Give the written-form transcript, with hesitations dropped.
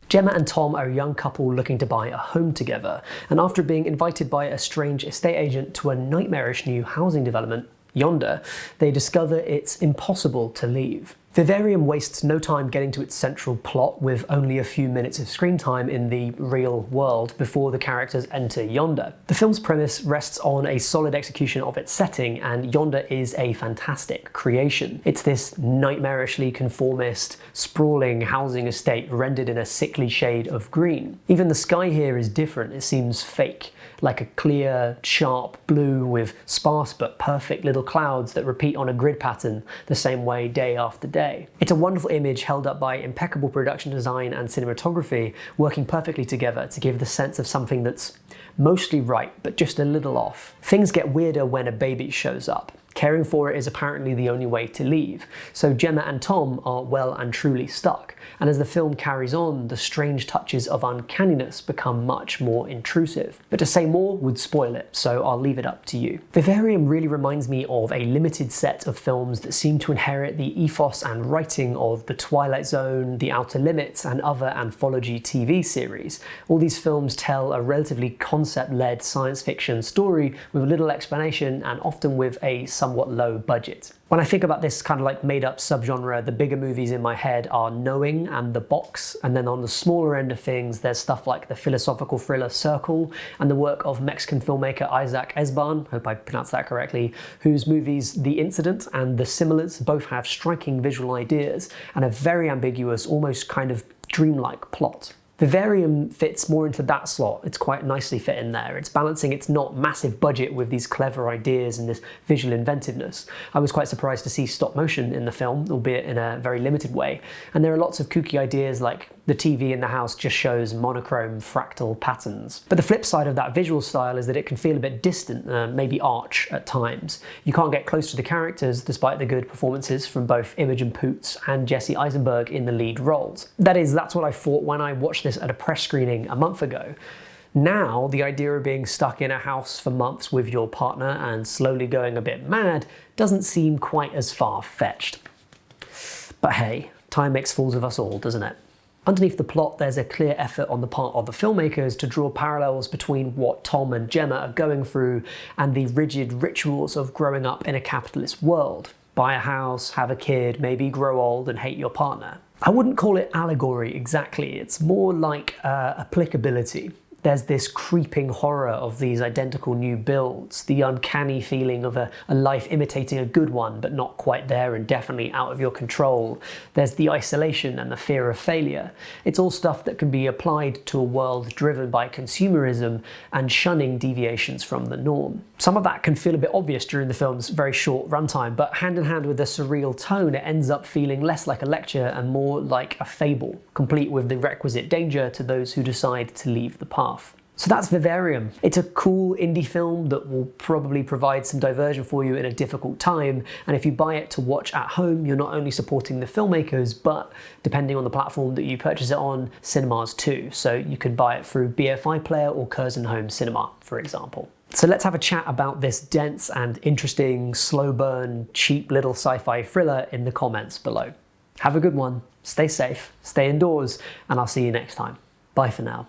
Gemma and Tom are a young couple looking to buy a home together, and after being invited by a strange estate agent to a nightmarish new housing development, Yonder, they discover it's impossible to leave. Vivarium wastes no time getting to its central plot, with only a few minutes of screen time in the real world before the characters enter Yonder. The film's premise rests on a solid execution of its setting, and Yonder is a fantastic creation. It's this nightmarishly conformist, sprawling housing estate rendered in a sickly shade of green. Even the sky here is different. It seems fake, like a clear, sharp blue with sparse but perfect little clouds that repeat on a grid pattern the same way day after day. It's a wonderful image held up by impeccable production design and cinematography working perfectly together to give the sense of something that's mostly right but just a little off. Things get weirder when a baby shows up. Caring for it is apparently the only way to leave, so Gemma and Tom are well and truly stuck, and as the film carries on, the strange touches of uncanniness become much more intrusive. But to say more would spoil it, so I'll leave it up to you. Vivarium really reminds me of a limited set of films that seem to inherit the ethos and writing of The Twilight Zone, The Outer Limits, and other anthology TV series. All these films tell a relatively concept-led science fiction story with little explanation and often with a somewhat low budget. When I think about this kind of like made-up subgenre, the bigger movies in my head are Knowing and The Box, and then on the smaller end of things there's stuff like the philosophical thriller Circle and the work of Mexican filmmaker Isaac Esban, hope I pronounced that correctly, whose movies The Incident and The Similars both have striking visual ideas and a very ambiguous, almost kind of dreamlike plot. Vivarium fits more into that slot. It's quite nicely fit in there. It's balancing its not massive budget with these clever ideas and this visual inventiveness. I was quite surprised to see stop motion in the film, albeit in a very limited way. And there are lots of kooky ideas like the TV in the house just shows monochrome fractal patterns. But the flip side of that visual style is that it can feel a bit distant, maybe arch at times. You can't get close to the characters despite the good performances from both Imogen Poots and Jesse Eisenberg in the lead roles. That's what I thought when I watched this at a press screening a month ago. Now, the idea of being stuck in a house for months with your partner and slowly going a bit mad doesn't seem quite as far-fetched. But hey, time makes fools of us all, doesn't it? Underneath the plot, there's a clear effort on the part of the filmmakers to draw parallels between what Tom and Gemma are going through and the rigid rituals of growing up in a capitalist world. Buy a house, have a kid, maybe grow old and hate your partner. I wouldn't call it allegory exactly, it's more like applicability. There's this creeping horror of these identical new builds, the uncanny feeling of a life imitating a good one but not quite there and definitely out of your control. There's the isolation and the fear of failure. It's all stuff that can be applied to a world driven by consumerism and shunning deviations from the norm. Some of that can feel a bit obvious during the film's very short runtime, but hand in hand with the surreal tone, it ends up feeling less like a lecture and more like a fable, complete with the requisite danger to those who decide to leave the path. So that's Vivarium. It's a cool indie film that will probably provide some diversion for you in a difficult time, and if you buy it to watch at home, you're not only supporting the filmmakers, but depending on the platform that you purchase it on, cinemas too. So you can buy it through BFI Player or Curzon Home Cinema, for example. So let's have a chat about this dense and interesting, slow burn, cheap little sci-fi thriller in the comments below. Have a good one, stay safe, stay indoors, and I'll see you next time. Bye for now.